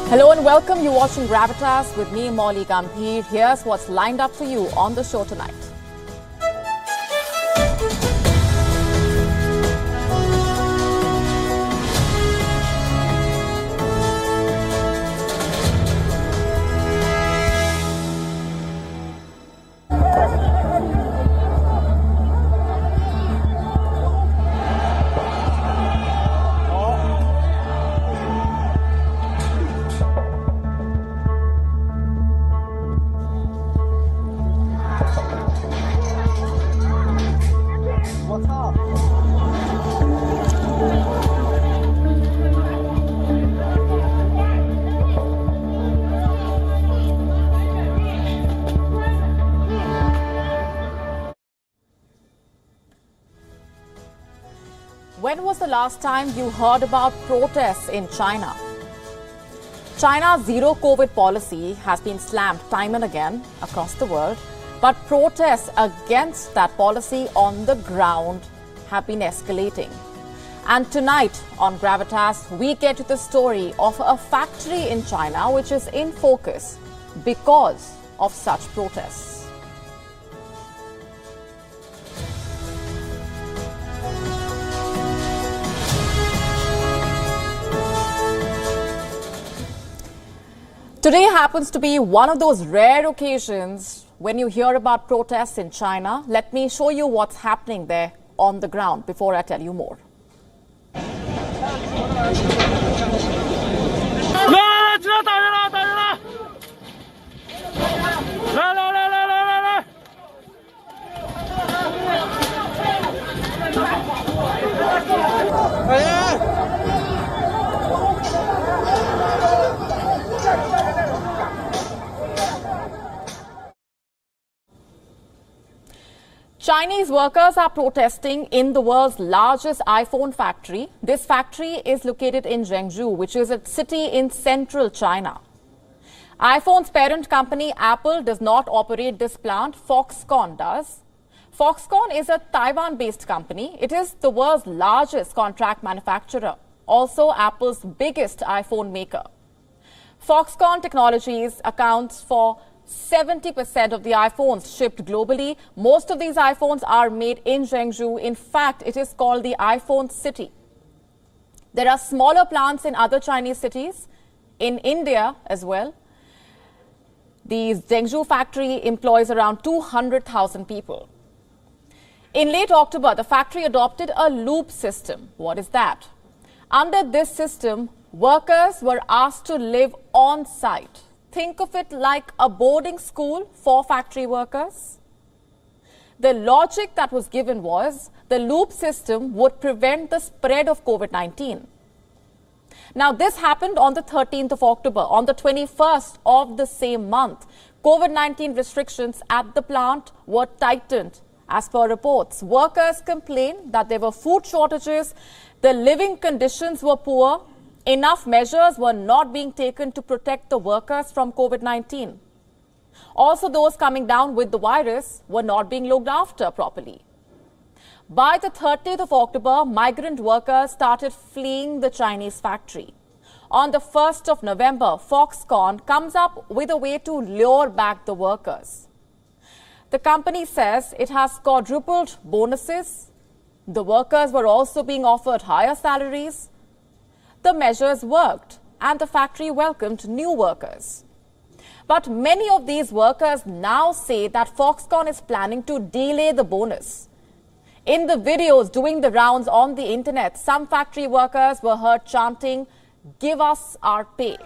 Hello and welcome. You're watching Gravitas with me, Molly Gambhir. Here's what's lined up for you on the show tonight. When was the last time you heard about protests in China? China's zero COVID policy has been slammed time and again across the world, but protests against that policy on the ground have been escalating. And tonight on Gravitas, we get to the story of a factory in China which is in focus because of such protests. Today happens to be one of those rare occasions when you hear about protests in China. Let me show you what's happening there on the ground before I tell you more. Chinese workers are protesting in the world's largest iPhone factory. This factory is located in Zhengzhou, which is a city in central China. iPhone's parent company Apple does not operate this plant, Foxconn does. Foxconn is a Taiwan-based company. It is the world's largest contract manufacturer, also Apple's biggest iPhone maker. Foxconn Technologies accounts for 70% of the iPhones shipped globally. Most of these iPhones are made in Zhengzhou. In fact, it is called the iPhone City. There are smaller plants in other Chinese cities, in India as well. The Zhengzhou factory employs around 200,000 people. In late October, the factory adopted a loop system. What is that? Under this system, workers were asked to live on site. Think of it like a boarding school for factory workers. The logic that was given was the loop system would prevent the spread of COVID-19. Now, this happened on the 13th of October. On the 21st of the same month, COVID-19 restrictions at the plant were tightened. As per reports, workers complained that there were food shortages, the living conditions were poor, enough measures were not being taken to protect the workers from COVID-19. Also, those coming down with the virus were not being looked after properly. By the 30th of October, migrant workers started fleeing the Chinese factory. On the 1st of November, Foxconn comes up with a way to lure back the workers. The company says it has quadrupled bonuses. The workers were also being offered higher salaries. The measures worked and the factory welcomed new workers. But many of these workers now say that Foxconn is planning to delay the bonus. In the videos doing the rounds on the internet, some factory workers were heard chanting, "Give us our pay."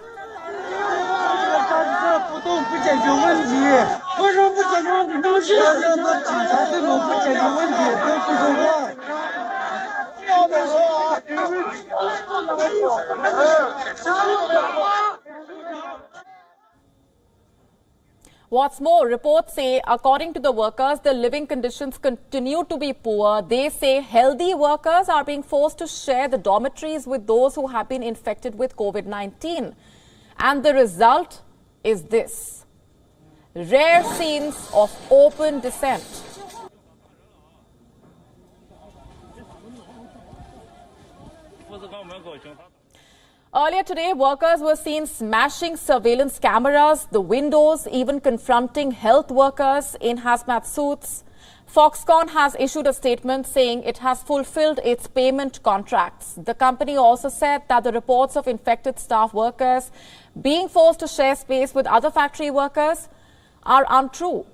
What's more, reports say, according to the workers, the living conditions continue to be poor. They say healthy workers are being forced to share the dormitories with those who have been infected with COVID-19. And the result is this: rare scenes of open dissent. Earlier today, workers were seen smashing surveillance cameras, the windows, even confronting health workers in hazmat suits. Foxconn has issued a statement saying it has fulfilled its payment contracts. The company also said that the reports of infected staff workers being forced to share space with other factory workers are untrue.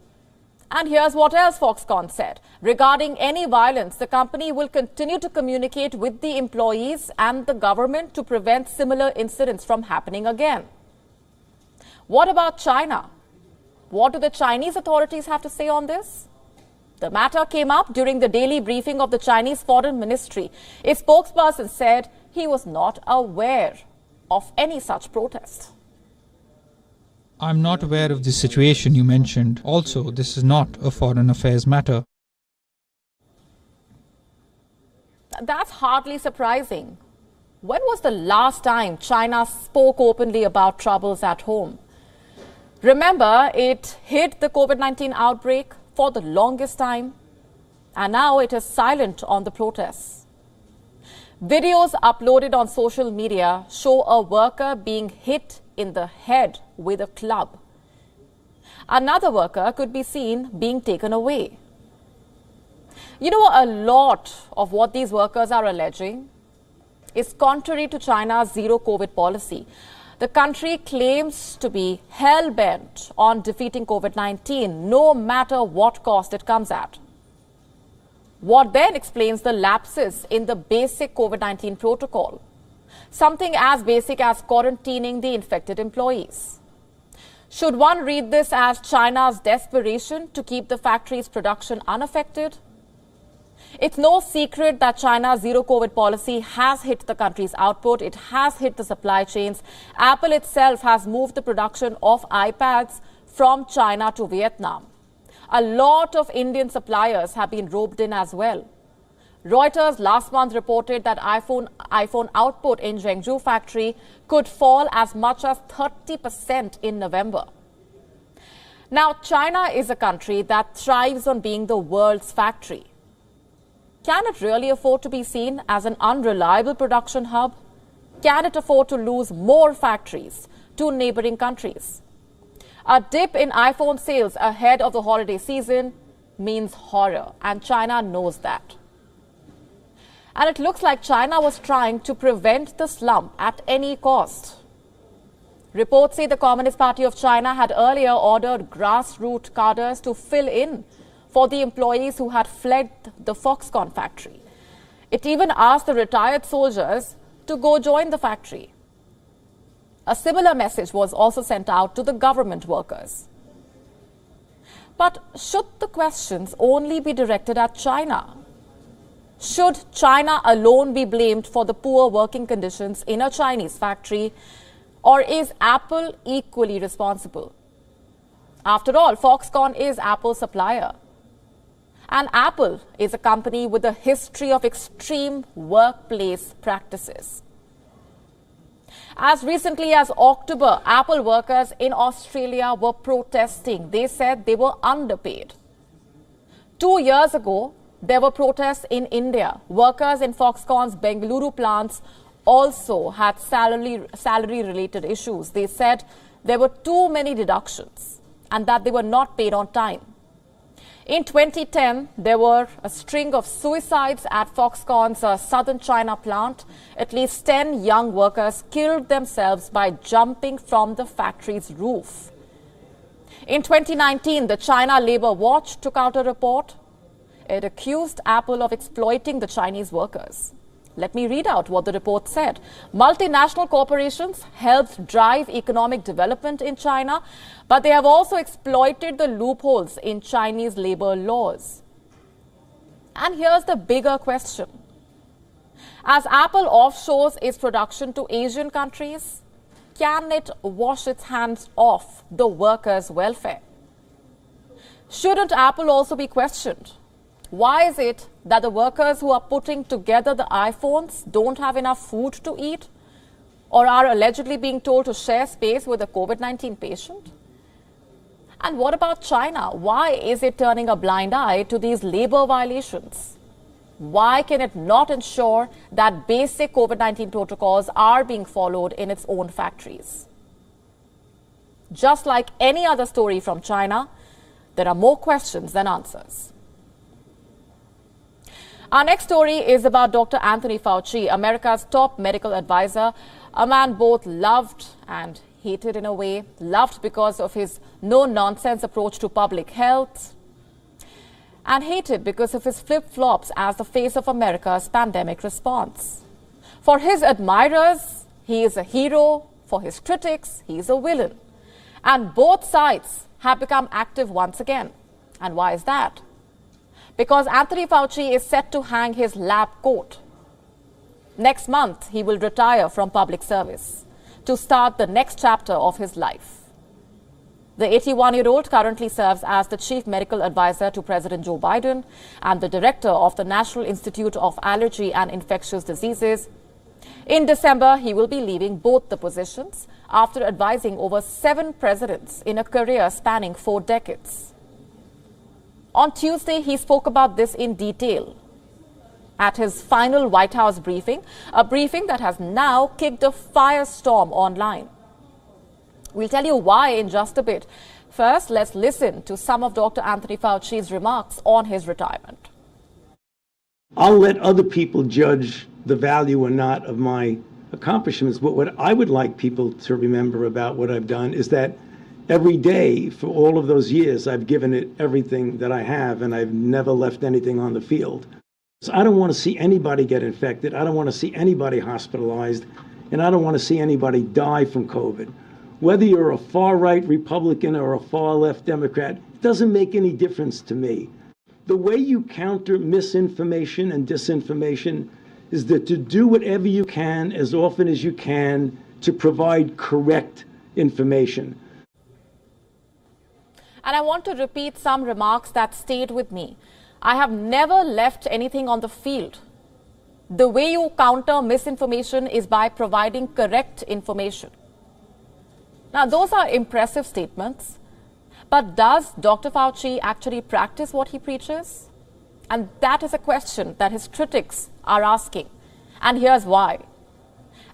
And here's what else Foxconn said. Regarding any violence, the company will continue to communicate with the employees and the government to prevent similar incidents from happening again. What about China? What do the Chinese authorities have to say on this? The matter came up during the daily briefing of the Chinese Foreign Ministry. A spokesperson said he was not aware of any such protest. I'm not aware of the situation you mentioned. Also, this is not a foreign affairs matter. That's hardly surprising. When was the last time China spoke openly about troubles at home? Remember, it hid the COVID-19 outbreak for the longest time, and now it is silent on the protests. Videos uploaded on social media show a worker being hit in the head with a club. Another worker could be seen being taken away. You know, a lot of what these workers are alleging is contrary to China's zero COVID policy. The country claims to be hell-bent on defeating COVID-19, no matter what cost it comes at. What then explains the lapses in the basic COVID-19 protocol? Something as basic as quarantining the infected employees. Should one read this as China's desperation to keep the factory's production unaffected? It's no secret that China's zero COVID policy has hit the country's output. It has hit the supply chains. Apple itself has moved the production of iPads from China to Vietnam. A lot of Indian suppliers have been roped in as well. Reuters last month reported that iPhone output in Zhengzhou factory could fall as much as 30% in November. Now, China is a country that thrives on being the world's factory. Can it really afford to be seen as an unreliable production hub? Can it afford to lose more factories to neighboring countries? A dip in iPhone sales ahead of the holiday season means horror, and China knows that. And it looks like China was trying to prevent the slump at any cost. Reports say the Communist Party of China had earlier ordered grassroots cadres to fill in for the employees who had fled the Foxconn factory. It even asked the retired soldiers to go join the factory. A similar message was also sent out to the government workers. But should the questions only be directed at China? Should China alone be blamed for the poor working conditions in a Chinese factory, or is Apple equally responsible? After all, Foxconn is Apple's supplier. And Apple is a company with a history of extreme workplace practices. As recently as October, Apple workers in Australia were protesting. They said they were underpaid. 2 years ago, there were protests in India. Workers in Foxconn's Bengaluru plants also had salary-related issues. They said there were too many deductions and that they were not paid on time. In 2010, there were a string of suicides at Foxconn's southern China plant. At least 10 young workers killed themselves by jumping from the factory's roof. In 2019, the China Labour Watch took out a report. It accused Apple of exploiting the Chinese workers. Let me read out what the report said. Multinational corporations helped drive economic development in China, but they have also exploited the loopholes in Chinese labor laws. And here's the bigger question. As Apple offshores its production to Asian countries, can it wash its hands off the workers' welfare? Shouldn't Apple also be questioned? Why is it that the workers who are putting together the iPhones don't have enough food to eat or are allegedly being told to share space with a COVID-19 patient? And what about China? Why is it turning a blind eye to these labor violations? Why can it not ensure that basic COVID-19 protocols are being followed in its own factories? Just like any other story from China, there are more questions than answers. Our next story is about Dr. Anthony Fauci, America's top medical advisor, a man both loved and hated in a way. Loved because of his no-nonsense approach to public health, and hated because of his flip-flops as the face of America's pandemic response. For his admirers, he is a hero. For his critics, he is a villain. And both sides have become active once again. And why is that? Because Anthony Fauci is set to hang his lab coat. Next month, he will retire from public service to start the next chapter of his life. The 81-year-old currently serves as the chief medical advisor to President Joe Biden and the director of the National Institute of Allergy and Infectious Diseases. In December, he will be leaving both the positions after advising over 7 presidents in a career spanning 4 decades. On Tuesday, he spoke about this in detail at his final White House briefing, a briefing that has now kicked a firestorm online. We'll tell you why in just a bit. First, let's listen to some of Dr. Anthony Fauci's remarks on his retirement. I'll let other people judge the value or not of my accomplishments, but what I would like people to remember about what I've done is that every day for all of those years, I've given it everything that I have, and I've never left anything on the field. So I don't want to see anybody get infected. I don't want to see anybody hospitalized, and I don't want to see anybody die from COVID. Whether you're a far-right Republican or a far-left Democrat, it doesn't make any difference to me. The way you counter misinformation and disinformation is that to do whatever you can as often as you can to provide correct information. And I want to repeat some remarks that stayed with me. I have never left anything on the field. The way you counter misinformation is by providing correct information. Now, those are impressive statements, but does Dr. Fauci actually practice what he preaches? And that is a question that his critics are asking. And here's why.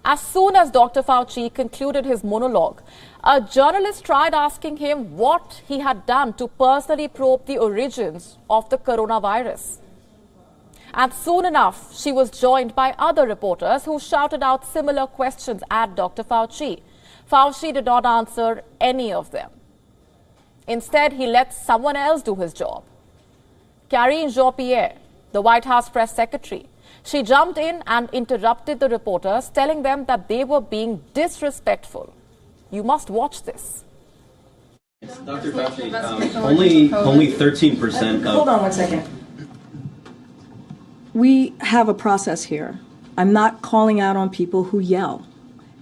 As soon as Dr. Fauci concluded his monologue, a journalist tried asking him what he had done to personally probe the origins of the coronavirus. And soon enough, she was joined by other reporters who shouted out similar questions at Dr. Fauci. Fauci did not answer any of them. Instead, he let someone else do his job. Karine Jean-Pierre, the White House press secretary, she jumped in and interrupted the reporters, telling them that they were being disrespectful. You must watch this. Dr. Fauci, only 13% of... Hold on one second. We have a process here. I'm not calling out on people who yell.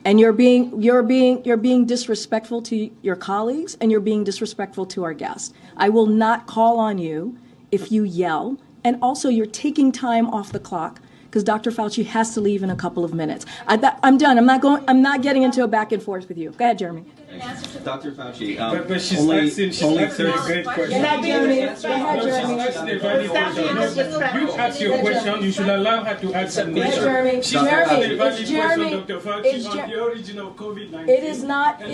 And you're being disrespectful to your colleagues, and you're being disrespectful to our guests. I will not call on you if you yell, and also you're taking time off the clock because Dr. Fauci has to leave in a couple of minutes. I'm done. I'm not getting into a back and forth with you. Go ahead, Jeremy. Dr. Fauci, but she's only asking 30. a great question. Go ahead, Jeremy. Go ahead, Jeremy. She's asking a valid question. You ask your question, you should allow her to ask some question. Jeremy. She's asking a valid It's Jeremy. question, Dr. Fauci, on the origin of COVID-19. It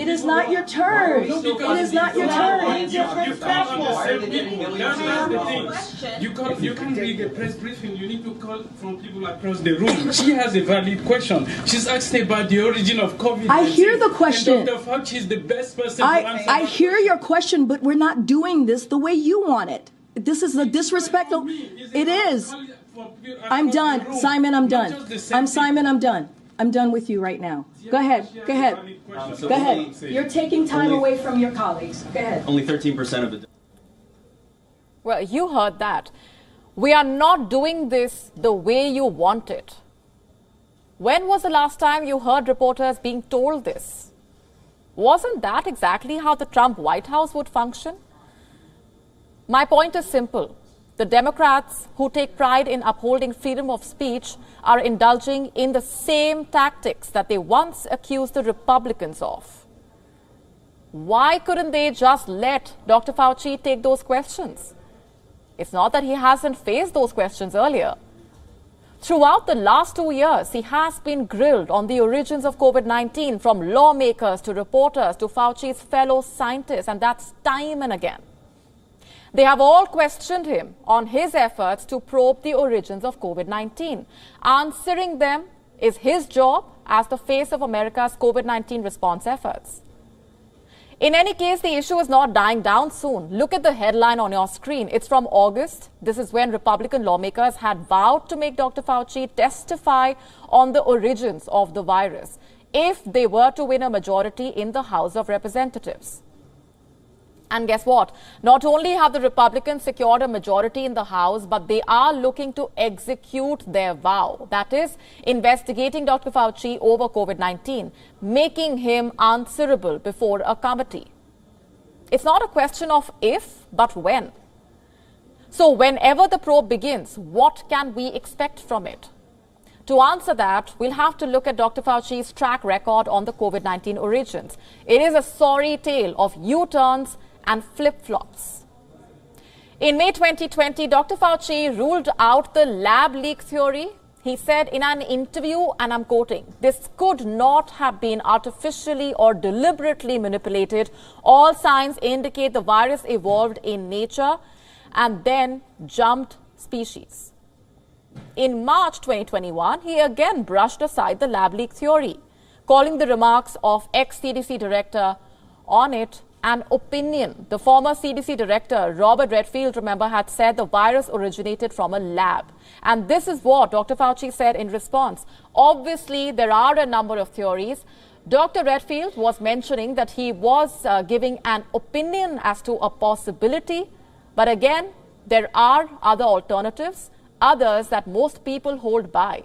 is not your turn. It is not your turn. You come on the same people. That's the thing. You can't read a press briefing. You need to call from people across the room. She has a valid question. She's asking about the origin of COVID-19. I hear the question. And Dr. Fauci is the best person to answer. I hear your question, but we're not doing this the way you want it. This is a disrespectful. It is. I'm done. Simon, I'm done. I'm done. I'm done with you right now. Go ahead. Go ahead. Go ahead. You're taking time away from your colleagues. Go ahead. Only 13% of it. Well, you heard that. We are not doing this the way you want it. When was the last time you heard reporters being told this? Wasn't that exactly how the Trump White House would function? My point is simple. The Democrats who take pride in upholding freedom of speech are indulging in the same tactics that they once accused the Republicans of. Why couldn't they just let Dr. Fauci take those questions? It's not that he hasn't faced those questions earlier, Throughout the last 2 years, he has been grilled on the origins of COVID-19 from lawmakers to reporters to Fauci's fellow scientists, and that's time and again. They have all questioned him on his efforts to probe the origins of COVID-19. Answering them is his job as the face of America's COVID-19 response efforts. In any case, the issue is not dying down soon. Look at the headline on your screen. It's from August. This is when Republican lawmakers had vowed to make Dr. Fauci testify on the origins of the virus if they were to win a majority in the House of Representatives. And guess what? Not only have the Republicans secured a majority in the House, but they are looking to execute their vow. That is, investigating Dr. Fauci over COVID-19, making him answerable before a committee. It's not a question of if, but when. So whenever the probe begins, what can we expect from it? To answer that, we'll have to look at Dr. Fauci's track record on the COVID-19 origins. It is a sorry tale of U-turns and flip-flops. In May 2020, Dr. Fauci ruled out the lab leak theory. He said in an interview, and I'm quoting, "This could not have been artificially or deliberately manipulated. All signs indicate the virus evolved in nature and then jumped species." In March 2021, he again brushed aside the lab leak theory, calling the remarks of ex-CDC director on it an opinion. The former CDC director, Robert Redfield, remember, had said the virus originated from a lab. And this is what Dr. Fauci said in response. Obviously, there are a number of theories. Dr. Redfield was mentioning that he was giving an opinion as to a possibility. But again, there are other alternatives, others that most people hold by.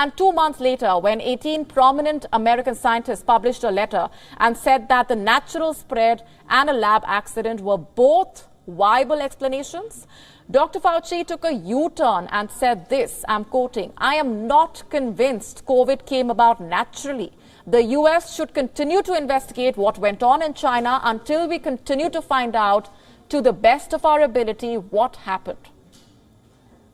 And 2 months later, when 18 prominent American scientists published a letter and said that the natural spread and a lab accident were both viable explanations, Dr. Fauci took a U-turn and said this, I'm quoting, "I am not convinced COVID came about naturally. The US should continue to investigate what went on in China until we continue to find out, to the best of our ability, what happened."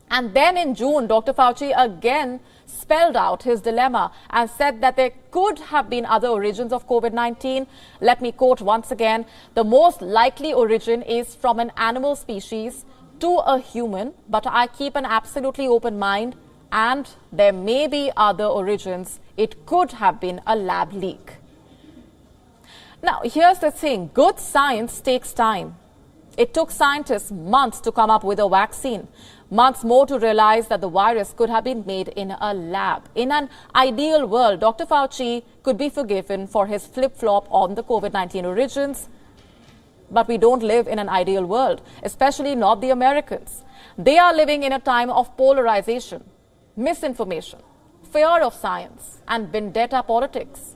And then in June, Dr. Fauci again spelled out his dilemma and said that there could have been other origins of COVID-19. Let me quote once again, "The most likely origin is from an animal species to a human, but I keep an absolutely open mind and there may be other origins. It could have been a lab leak." Now, here's the thing. Good science takes time. It took scientists months to come up with a vaccine, months more to realize that the virus could have been made in a lab. In an ideal world, Dr. Fauci could be forgiven for his flip-flop on the COVID-19 origins. But we don't live in an ideal world, especially not the Americans. They are living in a time of polarization, misinformation, fear of science, and vendetta politics.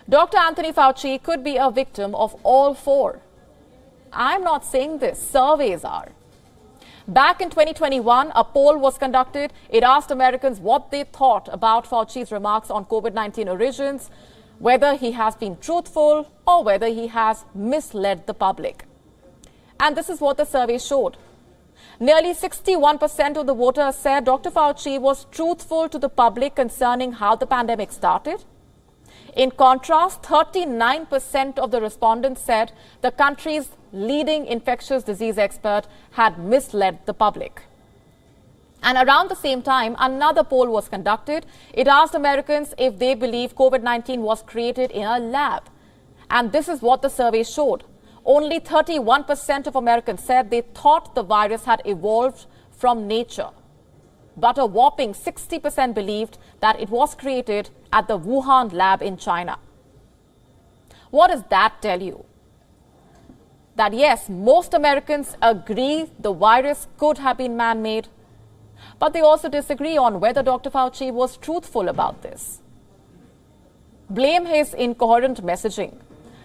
Dr. Anthony Fauci could be a victim of all four. I'm not saying this, surveys are. Back in 2021, a poll was conducted. It asked Americans what they thought about Fauci's remarks on COVID-19 origins, whether he has been truthful or whether he has misled the public. And this is what the survey showed. Nearly 61% of the voters said Dr. Fauci was truthful to the public concerning how the pandemic started. In contrast, 39% of the respondents said the country's leading infectious disease expert had misled the public. And around the same time, another poll was conducted. It asked Americans if they believe COVID-19 was created in a lab. And this is what the survey showed. Only 31% of Americans said they thought the virus had evolved from nature. But a whopping 60% believed that it was created at the Wuhan lab in China. What does that tell you? That yes, most Americans agree the virus could have been man-made, but they also disagree on whether Dr. Fauci was truthful about this. Blame his incoherent messaging,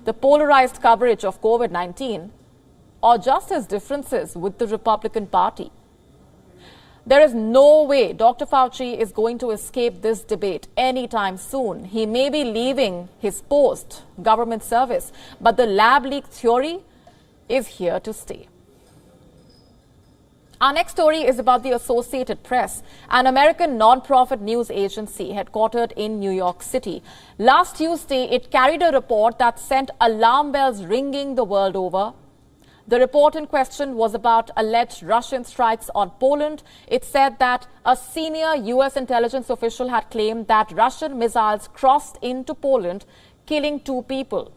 the polarized coverage of COVID-19, or just his differences with the Republican Party. There is no way Dr. Fauci is going to escape this debate anytime soon. He may be leaving his post, government service, but the lab leak theory is here to stay. Our next story is about the Associated Press, an American non-profit news agency headquartered in New York City. Last Tuesday, it carried a report that sent alarm bells ringing the world over. The report in question was about alleged Russian strikes on Poland. It said that a senior U.S. intelligence official had claimed that Russian missiles crossed into Poland, killing 2 people.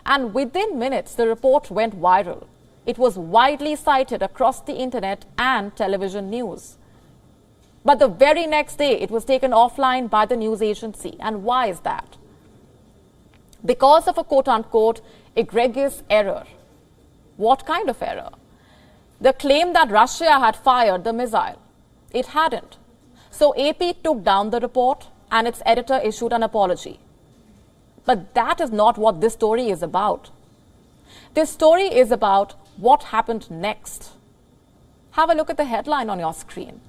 And within minutes, the report went viral. It was widely cited across the internet and television news. But the very next day, it was taken offline by the news agency. And why is that? Because of a quote-unquote egregious error. What kind of error? The claim that Russia had fired the missile. It hadn't. So AP took down the report and its editor issued an apology. But that is not what this story is about. This story is about what happened next. Have a look at the headline on your screen.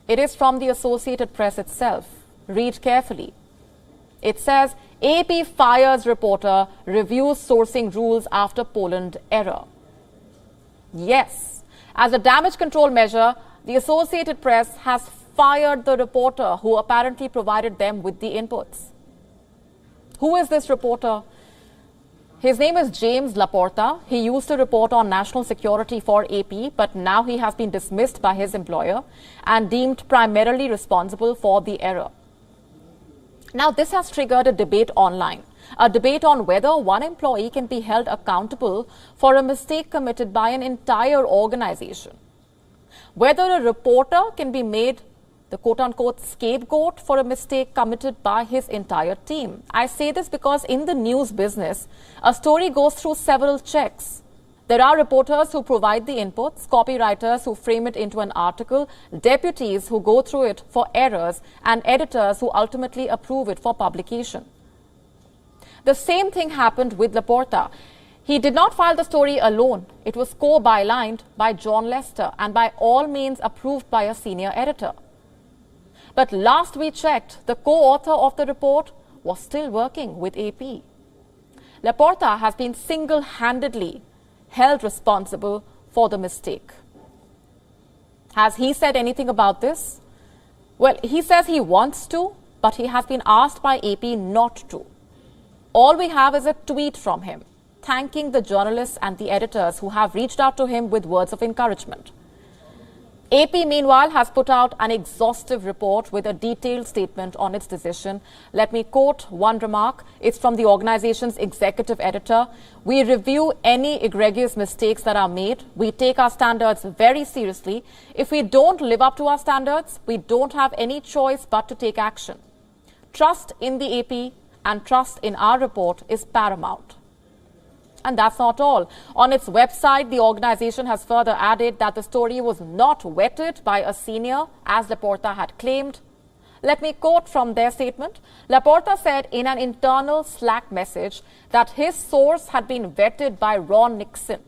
It is from the Associated Press itself. Read carefully. It says, AP fires reporter, reviews sourcing rules after Poland error. Yes, as a damage control measure, the Associated Press has fired the reporter who apparently provided them with the inputs. Who is this reporter? His name is James Laporta. He used to report on national security for AP, but now he has been dismissed by his employer and deemed primarily responsible for the error. Now, this has triggered a debate online, a debate on whether one employee can be held accountable for a mistake committed by an entire organization. Whether a reporter can be made the quote-unquote scapegoat for a mistake committed by his entire team. I say this because in the news business, a story goes through several checks. There are reporters who provide the inputs, copywriters who frame it into an article, deputies who go through it for errors, and editors who ultimately approve it for publication. The same thing happened with Laporta. He did not file the story alone. It was co-bylined by John Lester and by all means approved by a senior editor. But last we checked, the co-author of the report was still working with AP. Laporta has been single-handedly held responsible for the mistake. Has he said anything about this? Well, he says he wants to, but he has been asked by AP not to. All we have is a tweet from him, thanking the journalists and the editors who have reached out to him with words of encouragement. AP, meanwhile, has put out an exhaustive report with a detailed statement on its decision. Let me quote one remark. It's from the organization's executive editor. We review any egregious mistakes that are made. We take our standards very seriously. If we don't live up to our standards, we don't have any choice but to take action. Trust in the AP and trust in our report is paramount. And that's not all. On its website, the organization has further added that the story was not vetted by a senior, as Laporta had claimed. Let me quote from their statement. Laporta said in an internal Slack message that his source had been vetted by Ron Nixon,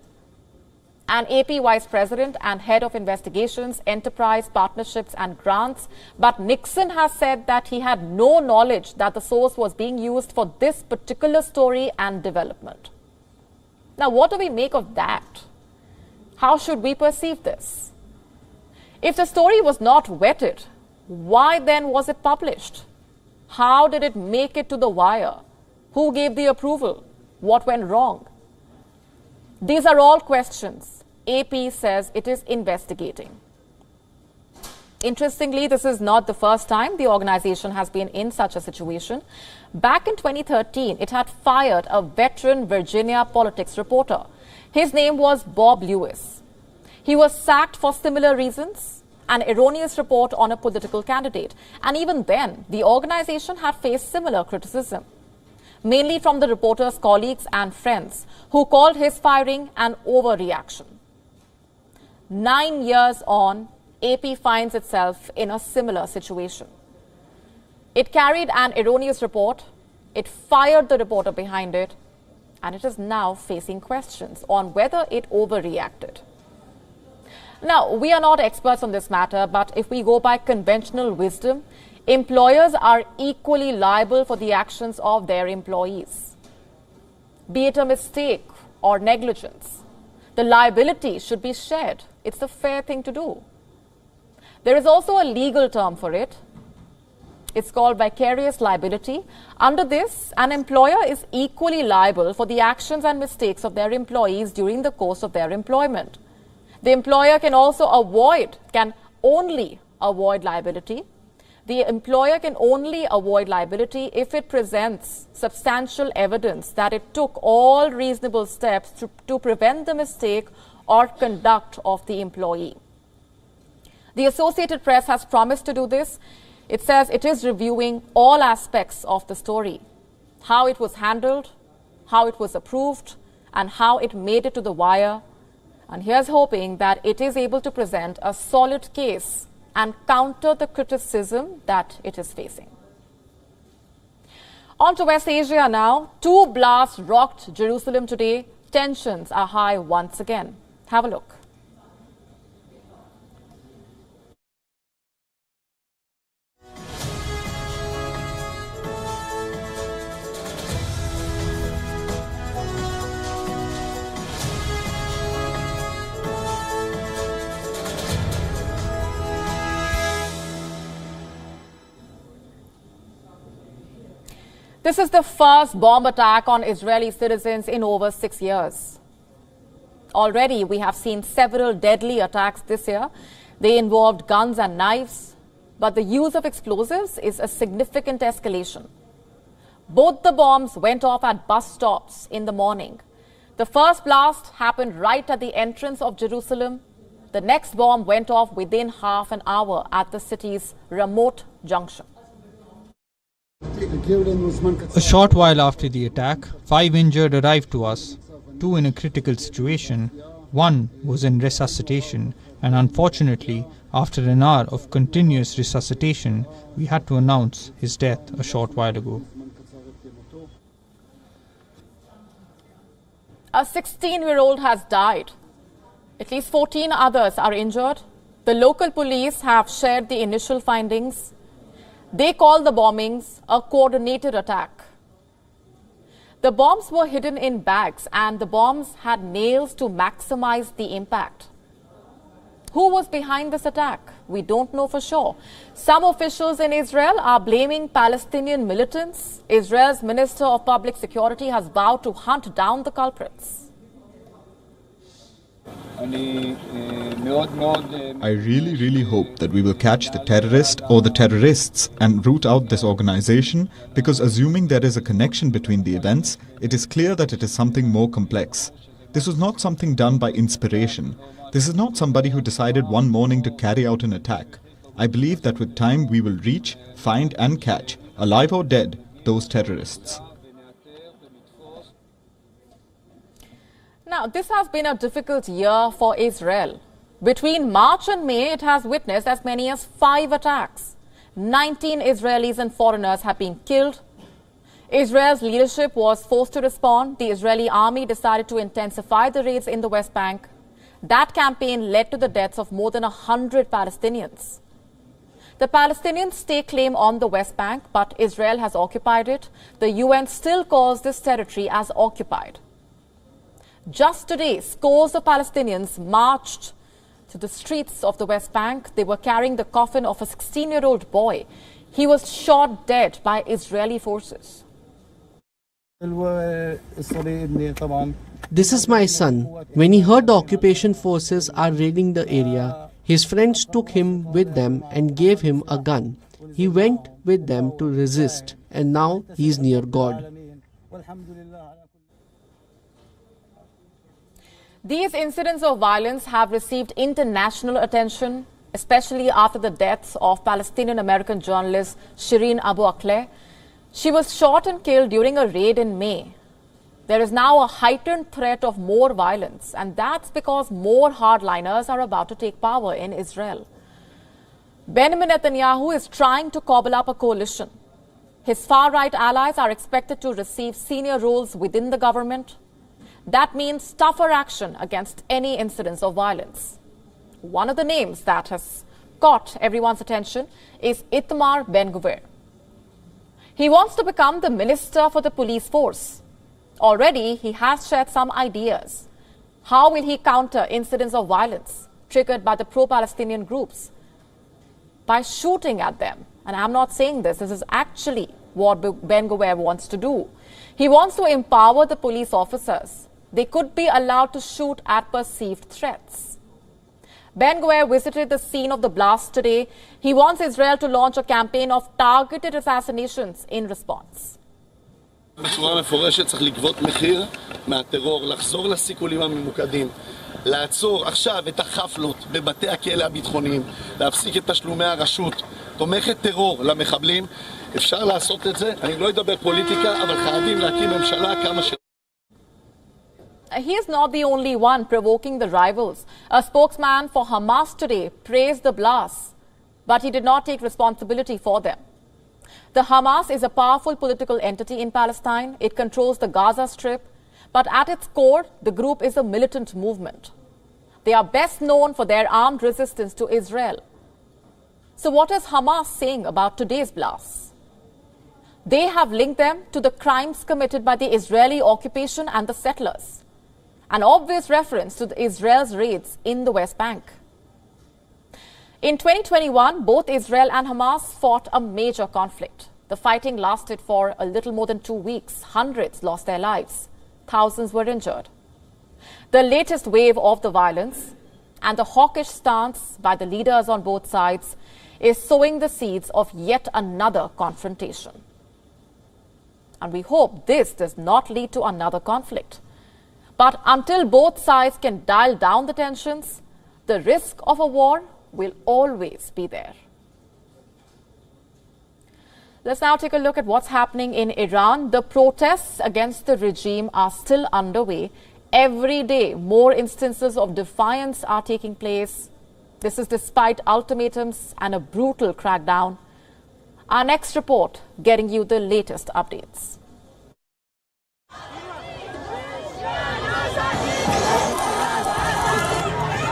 an AP vice president and head of investigations, enterprise, partnerships and grants. But Nixon has said that he had no knowledge that the source was being used for this particular story and development. Now, what do we make of that? How should we perceive this? If the story was not vetted, why then was it published? How did it make it to the wire? Who gave the approval? What went wrong? These are all questions AP says it is investigating. Interestingly, this is not the first time the organization has been in such a situation. Back in 2013, it had fired a veteran Virginia politics reporter. His name was Bob Lewis. He was sacked for similar reasons, an erroneous report on a political candidate. And even then, the organization had faced similar criticism, mainly from the reporter's colleagues and friends, who called his firing an overreaction. 9 years on, AP finds itself in a similar situation. It carried an erroneous report, it fired the reporter behind it, and it is now facing questions on whether it overreacted. Now, we are not experts on this matter, but if we go by conventional wisdom, employers are equally liable for the actions of their employees. Be it a mistake or negligence, the liability should be shared. It's the fair thing to do. There is also a legal term for it. It's called vicarious liability. Under this, an employer is equally liable for the actions and mistakes of their employees during the course of their employment. The employer can only avoid liability. The employer can only avoid liability if it presents substantial evidence that it took all reasonable steps to prevent the mistake or conduct of the employee. The Associated Press has promised to do this. It says it is reviewing all aspects of the story, how it was handled, how it was approved, and how it made it to the wire. And here's hoping that it is able to present a solid case and counter the criticism that it is facing. On to West Asia now. 2 blasts rocked Jerusalem today. Tensions are high once again. Have a look. This is the first bomb attack on Israeli citizens in over 6 years. Already, we have seen several deadly attacks this year. They involved guns and knives, but the use of explosives is a significant escalation. Both the bombs went off at bus stops in the morning. The first blast happened right at the entrance of Jerusalem. The next bomb went off within half an hour at the city's remote junction. A short while after the attack, 5 injured arrived to us, 2 in a critical situation, 1 was in resuscitation, and unfortunately, after an hour of continuous resuscitation, we had to announce his death a short while ago. A 16-year-old has died. At least 14 others are injured. The local police have shared the initial findings. They call the bombings a coordinated attack. The bombs were hidden in bags and the bombs had nails to maximize the impact. Who was behind this attack? We don't know for sure. Some officials in Israel are blaming Palestinian militants. Israel's Minister of Public Security has vowed to hunt down the culprits. I really hope that we will catch the terrorist or the terrorists and root out this organization, because assuming there is a connection between the events, it is clear that it is something more complex. This was not something done by inspiration. This is not somebody who decided one morning to carry out an attack. I believe that with time we will reach, find and catch, alive or dead, those terrorists. Now, this has been a difficult year for Israel. Between March and May, it has witnessed as many as 5 attacks. 19 Israelis and foreigners have been killed. Israel's leadership was forced to respond. The Israeli army decided to intensify the raids in the West Bank. That campaign led to the deaths of more than 100 Palestinians. The Palestinians stake claim on the West Bank, but Israel has occupied it. The UN still calls this territory as occupied. Just today, scores of Palestinians marched to the streets of the West Bank. They were carrying the coffin of a 16-year-old boy. He was shot dead by Israeli forces. This is my son. When he heard the occupation forces are raiding the area, his friends took him with them and gave him a gun. He went with them to resist, and now he is near God. These incidents of violence have received international attention, especially after the deaths of Palestinian-American journalist Shireen Abu Akleh. She was shot and killed during a raid in May. There is now a heightened threat of more violence, and that's because more hardliners are about to take power in Israel. Benjamin Netanyahu is trying to cobble up a coalition. His far-right allies are expected to receive senior roles within the government. That means tougher action against any incidents of violence. One of the names that has caught everyone's attention is Itamar Ben-Gvir. He wants to become the minister for the police force. Already, he has shared some ideas. How will he counter incidents of violence triggered by the pro-Palestinian groups? by shooting at them. And I'm not saying this is actually what Ben-Gvir wants to do. He wants to empower the police officers. They could be allowed to shoot at perceived threats. Ben-Gvir visited the scene of the blast today. He wants Israel to launch a campaign of targeted assassinations in response. בצורה מפורשת צריך לגבות מחיר מהטרור, לחזור לסיכולים הממוקדים, לעצור עכשיו את החפלות בבתי הכלא הביטחוניים, להפסיק את תשלומי הרשות תומכת טרור למחבלים. אפשר לעשות את זה, אני לא אדבר פוליטיקה, אבל חייבים להקים ממשלה כמה ש... He is not the only one provoking the rivals. A spokesman for Hamas today praised the blasts, but he did not take responsibility for them. The Hamas is a powerful political entity in Palestine. It controls the Gaza Strip, but at its core, the group is a militant movement. They are best known for their armed resistance to Israel. So what is Hamas saying about today's blasts? They have linked them to the crimes committed by the Israeli occupation and the settlers. An obvious reference to Israel's raids in the West Bank. In 2021, both Israel and Hamas fought a major conflict. The fighting lasted for a little more than 2 weeks. Hundreds lost their lives. Thousands were injured. The latest wave of the violence and the hawkish stance by the leaders on both sides is sowing the seeds of yet another confrontation. And we hope this does not lead to another conflict. But until both sides can dial down the tensions, the risk of a war will always be there. Let's now take a look at what's happening in Iran. The protests against the regime are still underway. Every day, more instances of defiance are taking place. This is despite ultimatums and a brutal crackdown. Our next report getting you the latest updates.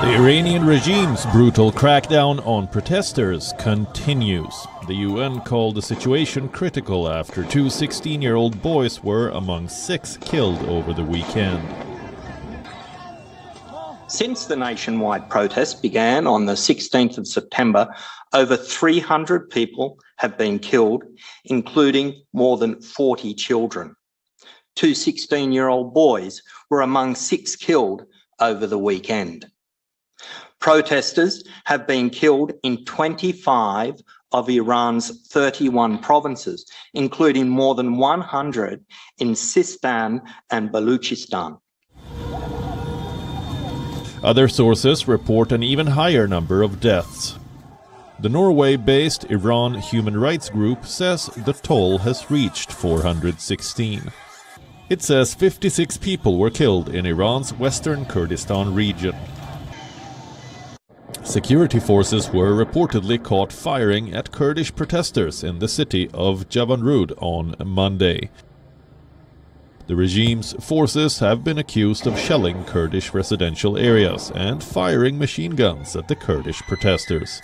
The Iranian regime's brutal crackdown on protesters continues. The UN called the situation critical after 2 16-year-old boys were among 6 killed over the weekend. Since the nationwide protests began on the 16th of September, over 300 people have been killed, including more than 40 children. 2 16-year-old boys were among 6 killed over the weekend. Protesters have been killed in 25 of Iran's 31 provinces, including more than 100 in Sistan and Baluchistan. Other sources report an even higher number of deaths. The Norway-based Iran Human Rights Group says the toll has reached 416. It says 56 people were killed in Iran's western Kurdistan region. Security forces were reportedly caught firing at Kurdish protesters in the city of Javanrud on Monday. The regime's forces have been accused of shelling Kurdish residential areas and firing machine guns at the Kurdish protesters.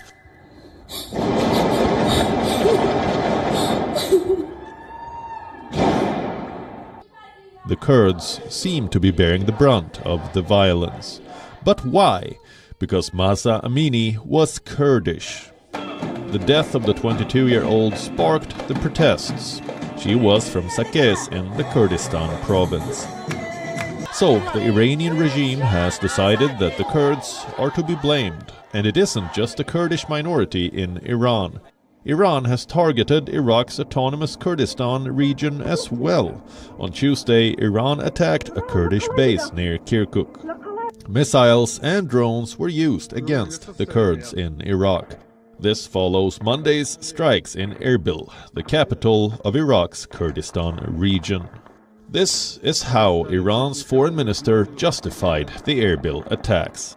The Kurds seem to be bearing the brunt of the violence. But why? Because Mahsa Amini was Kurdish. The death of the 22-year-old sparked the protests. She was from Sakes in the Kurdistan province. So, the Iranian regime has decided that the Kurds are to be blamed. And it isn't just the Kurdish minority in Iran. Iran has targeted Iraq's autonomous Kurdistan region as well. On Tuesday, Iran attacked a Kurdish base near Kirkuk. Missiles and drones were used against the Kurds in Iraq. This follows Monday's strikes in Erbil, the capital of Iraq's Kurdistan region. This is how Iran's foreign minister justified the Erbil attacks.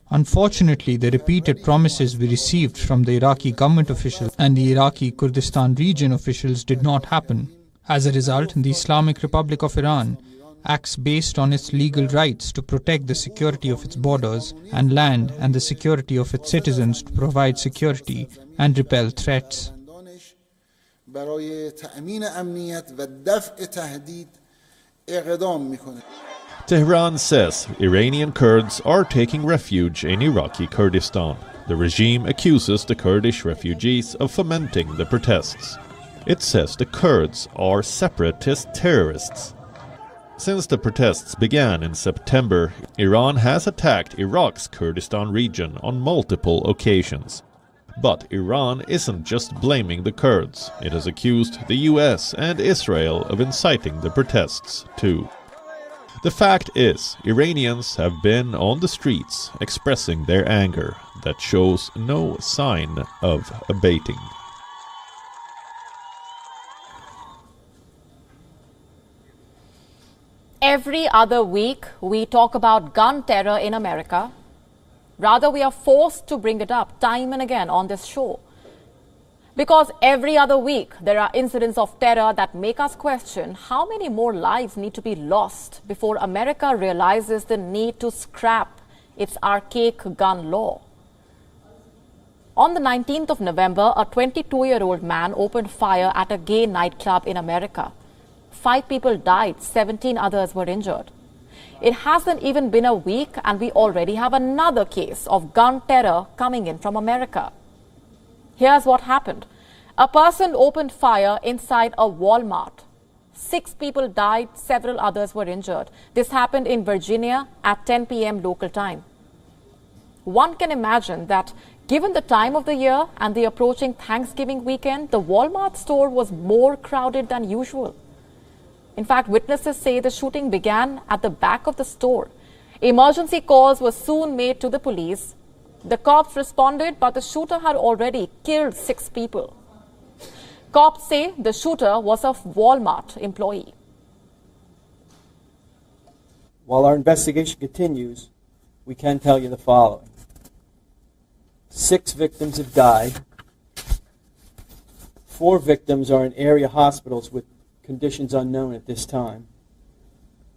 Unfortunately, the repeated promises we received from the Iraqi government officials and the Iraqi Kurdistan region officials did not happen. As a result, the Islamic Republic of Iran acts based on its legal rights to protect the security of its borders and land and the security of its citizens to provide security and repel threats. Tehran says Iranian Kurds are taking refuge in Iraqi Kurdistan. The regime accuses the Kurdish refugees of fomenting the protests. It says the Kurds are separatist terrorists. Since the protests began in September, Iran has attacked Iraq's Kurdistan region on multiple occasions. But Iran isn't just blaming the Kurds. It has accused the US and Israel of inciting the protests too. The fact is, Iranians have been on the streets expressing their anger that shows no sign of abating. Every other week, we talk about gun terror in America. Rather, we are forced to bring it up time and again on this show. Because every other week, there are incidents of terror that make us question how many more lives need to be lost before America realizes the need to scrap its archaic gun law. On the 19th of November, a 22-year-old man opened fire at a gay nightclub in America. 5 people died, 17 others were injured. It hasn't even been a week and we already have another case of gun terror coming in from America. Here's what happened. A person opened fire inside a Walmart. 6 people died, several others were injured. This happened in Virginia at 10 p.m. local time. One can imagine that given the time of the year and the approaching Thanksgiving weekend, the Walmart store was more crowded than usual. In fact, witnesses say the shooting began at the back of the store. Emergency calls were soon made to the police. The cops responded, but the shooter had already killed 6 people. Cops say the shooter was a Walmart employee. While our investigation continues, we can tell you the following. 6 victims have died. 4 victims are in area hospitals with conditions unknown at this time.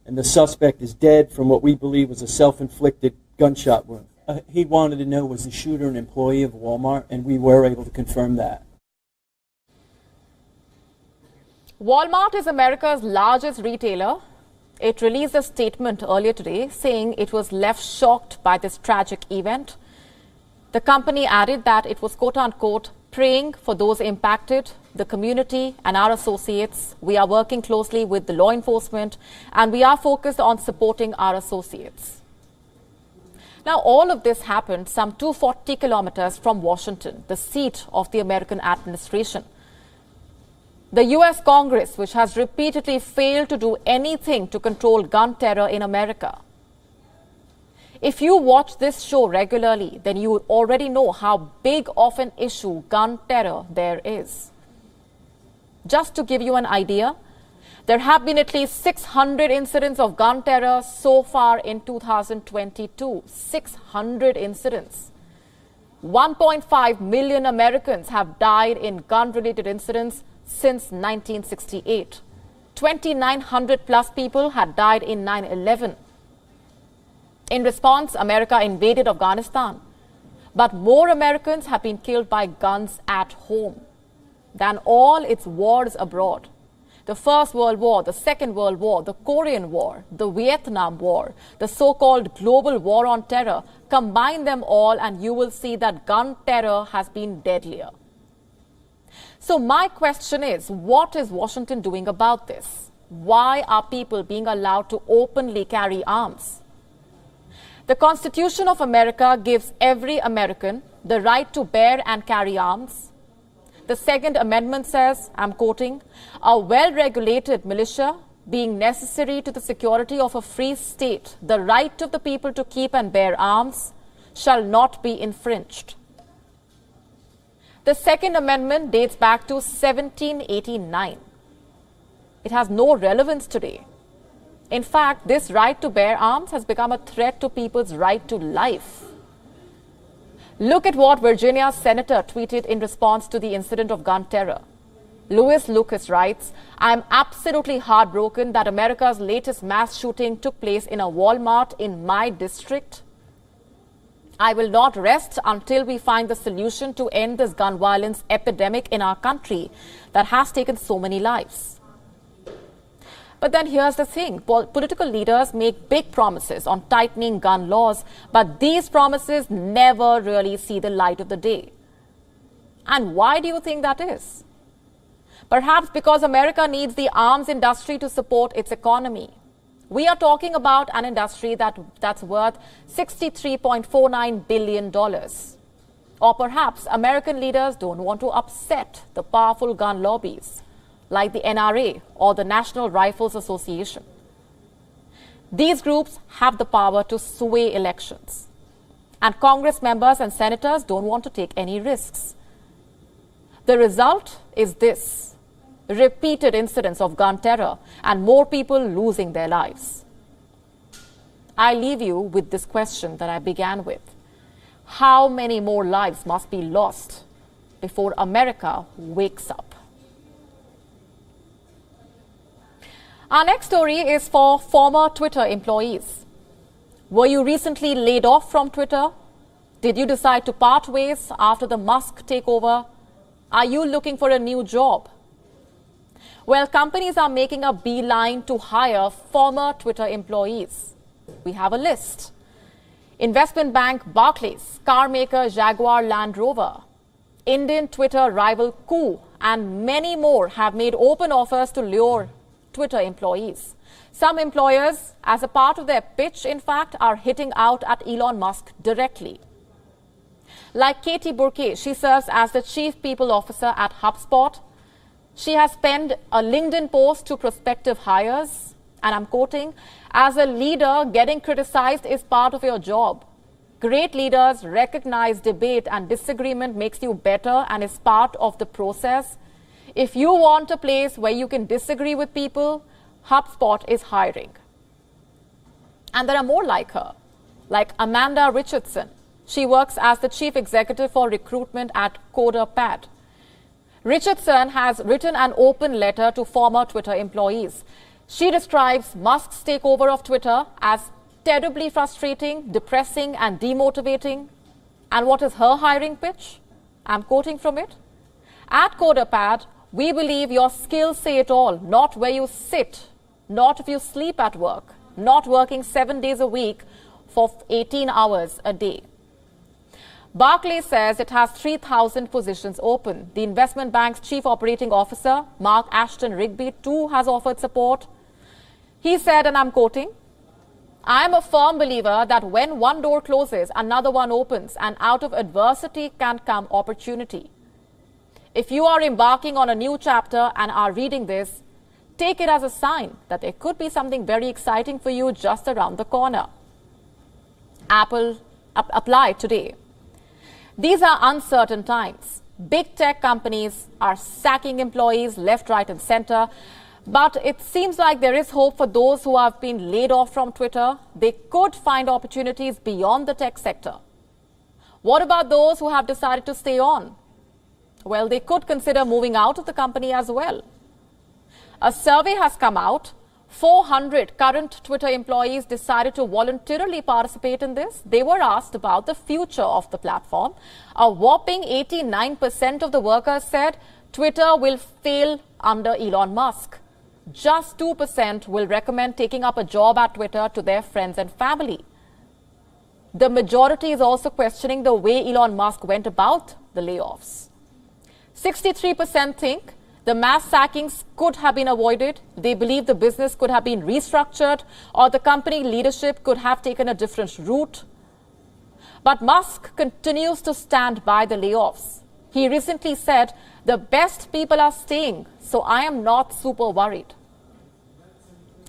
And the suspect is dead from what we believe was a self-inflicted gunshot wound. He wanted to know, was the shooter an employee of Walmart? And we were able to confirm that. Walmart is America's largest retailer. It released a statement earlier today saying it was left shocked by this tragic event. The company added that it was quote-unquote praying for those impacted, the community and our associates. We are working closely with the law enforcement and we are focused on supporting our associates. Now, all of this happened some 240 kilometers from Washington, the seat of the American administration. The US Congress, which has repeatedly failed to do anything to control gun terror in America. If you watch this show regularly, then you already know how big of an issue gun terror there is. Just to give you an idea, there have been at least 600 incidents of gun terror so far in 2022. 600 incidents. 1.5 million Americans have died in gun-related incidents since 1968. 2,900 plus people had died in 9/11. In response, America invaded Afghanistan. But more Americans have been killed by guns at home than all its wars abroad. The First World War, the Second World War, the Korean War, the Vietnam War, the so-called global war on terror, combine them all and you will see that gun terror has been deadlier. So my question is, what is Washington doing about this? Why are people being allowed to openly carry arms? The Constitution of America gives every American the right to bear and carry arms. The Second Amendment says, I'm quoting, a well-regulated militia being necessary to the security of a free state, the right of the people to keep and bear arms shall not be infringed. The Second Amendment dates back to 1789. It has no relevance today. In fact, this right to bear arms has become a threat to people's right to life. Look at what Virginia's senator tweeted in response to the incident of gun terror. Louis Lucas writes, I'm absolutely heartbroken that America's latest mass shooting took place in a Walmart in my district. I will not rest until we find the solution to end this gun violence epidemic in our country that has taken so many lives. But then here's the thing. Political leaders make big promises on tightening gun laws, but these promises never really see the light of the day. And why do you think that is? Perhaps because America needs the arms industry to support its economy. We are talking about an industry that's worth $63.49 billion. Or perhaps American leaders don't want to upset the powerful gun lobbies like the NRA or the National Rifles Association. These groups have the power to sway elections. And Congress members and senators don't want to take any risks. The result is this: repeated incidents of gun terror and more people losing their lives. I leave you with this question that I began with. How many more lives must be lost before America wakes up? Our next story is for former Twitter employees. Were you recently laid off from Twitter? Did you decide to part ways after the Musk takeover? Are you looking for a new job? Well, companies are making a beeline to hire former Twitter employees. We have a list. Investment bank Barclays, car maker Jaguar Land Rover, Indian Twitter rival Coup, and many more have made open offers to lure Twitter employees. Some employers, as a part of their pitch, in fact, are hitting out at Elon Musk directly. Like Katie Burke, she serves as the Chief People Officer at HubSpot. She has penned a LinkedIn post to prospective hires, and I'm quoting, "As a leader, getting criticized is part of your job. Great leaders recognize debate and disagreement makes you better and is part of the process. If you want a place where you can disagree with people, HubSpot is hiring." And there are more like her, like Amanda Richardson. She works as the Chief Executive for Recruitment at CoderPad. Richardson has written an open letter to former Twitter employees. She describes Musk's takeover of Twitter as terribly frustrating, depressing, and demotivating. And what is her hiring pitch? I'm quoting from it. "At CoderPad, we believe your skills say it all, not where you sit, not if you sleep at work, not working 7 days a week for 18 hours a day." Barclays says it has 3,000 positions open. The investment bank's chief operating officer, Mark Ashton Rigby, too has offered support. He said, and I'm quoting, "I'm a firm believer that when one door closes, another one opens, and out of adversity can come opportunity. If you are embarking on a new chapter and are reading this, take it as a sign that there could be something very exciting for you just around the corner." Apple applied today. These are uncertain times. Big tech companies are sacking employees left, right, and center. But it seems like there is hope for those who have been laid off from Twitter. They could find opportunities beyond the tech sector. What about those who have decided to stay on? Well, they could consider moving out of the company as well. A survey has come out. 400 current Twitter employees decided to voluntarily participate in this. They were asked about the future of the platform. A whopping 89% of the workers said Twitter will fail under Elon Musk. Just 2% will recommend taking up a job at Twitter to their friends and family. The majority is also questioning the way Elon Musk went about the layoffs. 63% think the mass sackings could have been avoided. They believe the business could have been restructured or the company leadership could have taken a different route. But Musk continues to stand by the layoffs. He recently said, "The best people are staying, so I am not super worried."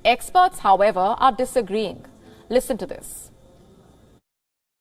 Experts, however, are disagreeing. Listen to this.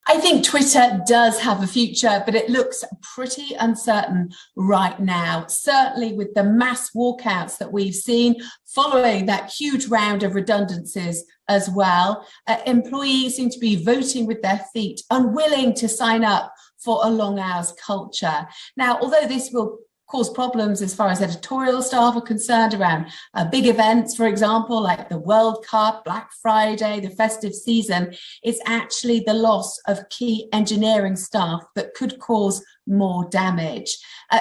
I think Twitter does have a future, but it looks pretty uncertain right now, certainly with the mass walkouts that we've seen following that huge round of redundancies as well. Employees seem to be voting with their feet, unwilling to sign up for a long hours culture. Now, although this will cause problems as far as editorial staff are concerned around big events, for example, like the World Cup, Black Friday, the festive season. It's actually the loss of key engineering staff that could cause more damage.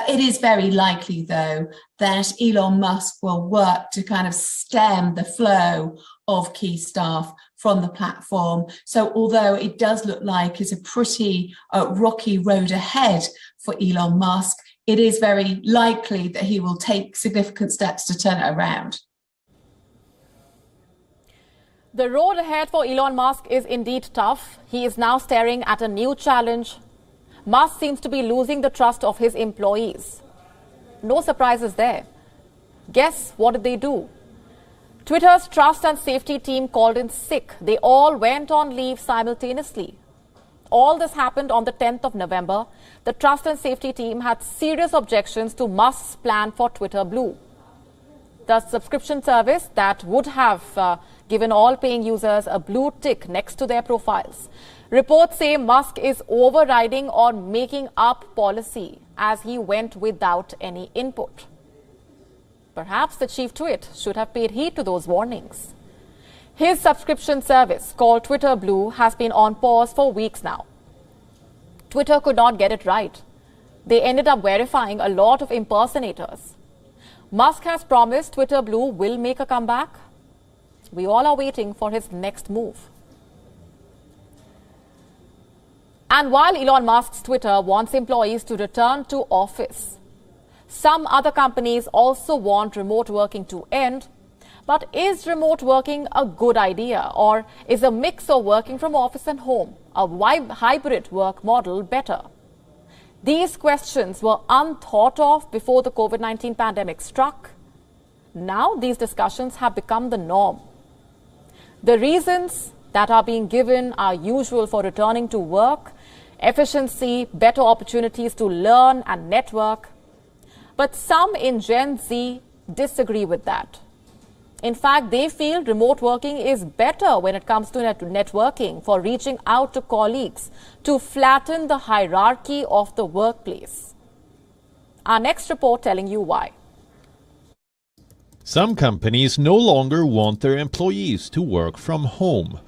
It is very likely, though, that Elon Musk will work to kind of stem the flow of key staff from the platform. So although it does look like it's a pretty rocky road ahead for Elon Musk, it is very likely that he will take significant steps to turn it around. The road ahead for Elon Musk is indeed tough. He is now staring at a new challenge. Musk seems to be losing the trust of his employees. No surprises there. Guess what did they do? Twitter's trust and safety team called in sick. They all went on leave simultaneously. All this happened on the 10th of November. The trust and safety team had serious objections to Musk's plan for Twitter Blue, the subscription service that would have given all paying users a blue tick next to their profiles. Reports say Musk is overriding or making up policy as he went without any input. Perhaps the chief twit should have paid heed to those warnings. His subscription service, called Twitter Blue, has been on pause for weeks now. Twitter could not get it right. They ended up verifying a lot of impersonators. Musk has promised Twitter Blue will make a comeback. We all are waiting for his next move. And while Elon Musk's Twitter wants employees to return to office, some other companies also want remote working to end. But is remote working a good idea, or is a mix of working from office and home, a hybrid work model, better? These questions were unthought of before the COVID-19 pandemic struck. Now these discussions have become the norm. The reasons that are being given are usual for returning to work: efficiency, better opportunities to learn and network. But some in Gen Z disagree with that. In fact, they feel remote working is better when it comes to networking, for reaching out to colleagues, to flatten the hierarchy of the workplace. Our next report telling you why. Some companies no longer want their employees to work from home.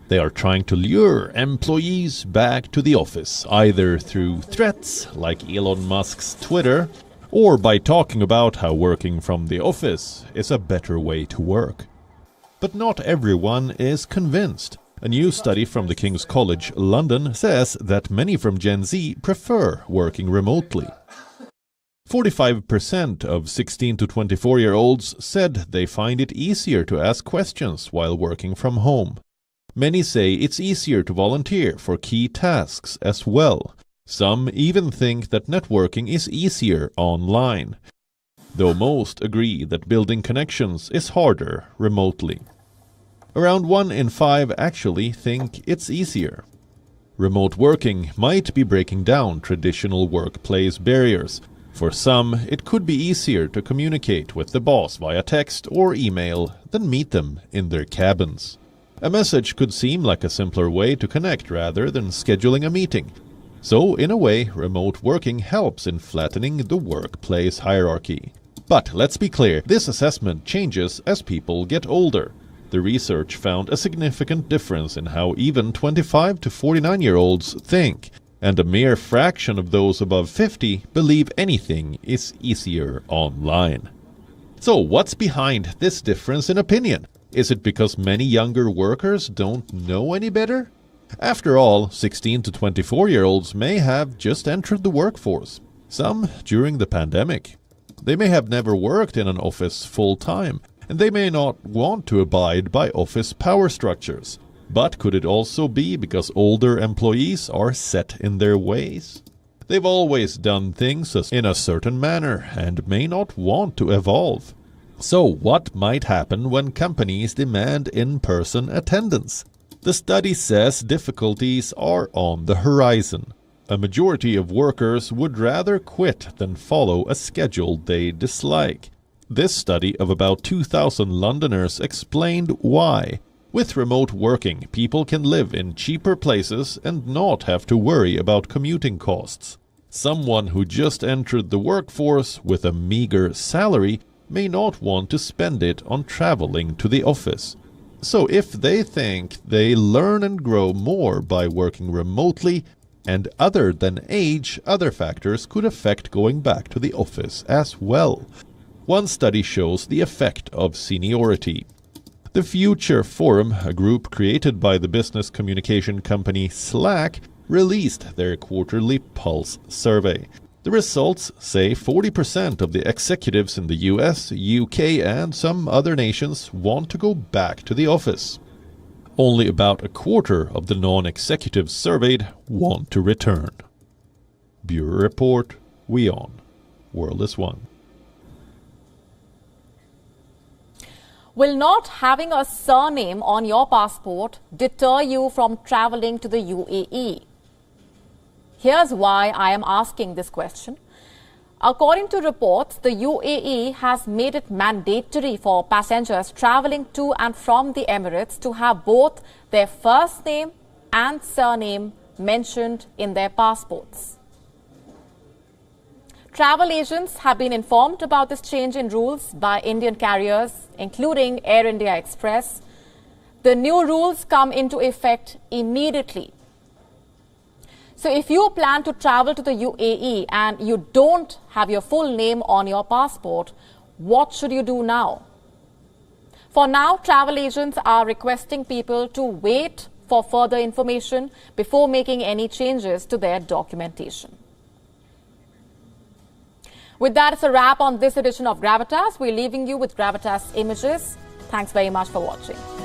They are trying to lure employees back to the office, either through threats like Elon Musk's Twitter, or by talking about how working from the office is a better way to work. But not everyone is convinced. A new study from the King's College London says that many from Gen Z prefer working remotely. 45% of 16 to 24-year-olds said they find it easier to ask questions while working from home. Many say it's easier to volunteer for key tasks as well. Some even think that networking is easier online, though most agree that building connections is harder remotely. Around 1 in 5 actually think it's easier. Remote working might be breaking down traditional workplace barriers. For some, it could be easier to communicate with the boss via text or email than meet them in their cabins. A message could seem like a simpler way to connect rather than scheduling a meeting. So, in a way, remote working helps in flattening the workplace hierarchy. But let's be clear, this assessment changes as people get older. The research found a significant difference in how even 25 to 49-year-olds think, and a mere fraction of those above 50 believe anything is easier online. So, what's behind this difference in opinion? Is it because many younger workers don't know any better? After all, 16 to 24-year-olds may have just entered the workforce, some during the pandemic. They may have never worked in an office full-time, and they may not want to abide by office power structures. But could it also be because older employees are set in their ways? They've always done things in a certain manner and may not want to evolve. So what might happen when companies demand in-person attendance? The study says difficulties are on the horizon. A majority of workers would rather quit than follow a schedule they dislike. This study of about 2,000 Londoners explained why. With remote working, people can live in cheaper places and not have to worry about commuting costs. Someone who just entered the workforce with a meager salary may not want to spend it on traveling to the office. So if they think they learn and grow more by working remotely, and other than age, other factors could affect going back to the office as well. One study shows the effect of seniority. The Future Forum, a group created by the business communication company Slack, released their quarterly Pulse survey. The results say 40% of the executives in the US, UK and some other nations want to go back to the office. Only about a quarter of the non-executives surveyed want to return. Bureau Report, WION. World is One. Will not having a surname on your passport deter you from traveling to the UAE? Here's why I am asking this question. According to reports, the UAE has made it mandatory for passengers traveling to and from the Emirates to have both their first name and surname mentioned in their passports. Travel agents have been informed about this change in rules by Indian carriers, including Air India Express. The new rules come into effect immediately. So if you plan to travel to the UAE and you don't have your full name on your passport, what should you do now? For now, travel agents are requesting people to wait for further information before making any changes to their documentation. With that, it's a wrap on this edition of Gravitas. We're leaving you with Gravitas images. Thanks very much for watching.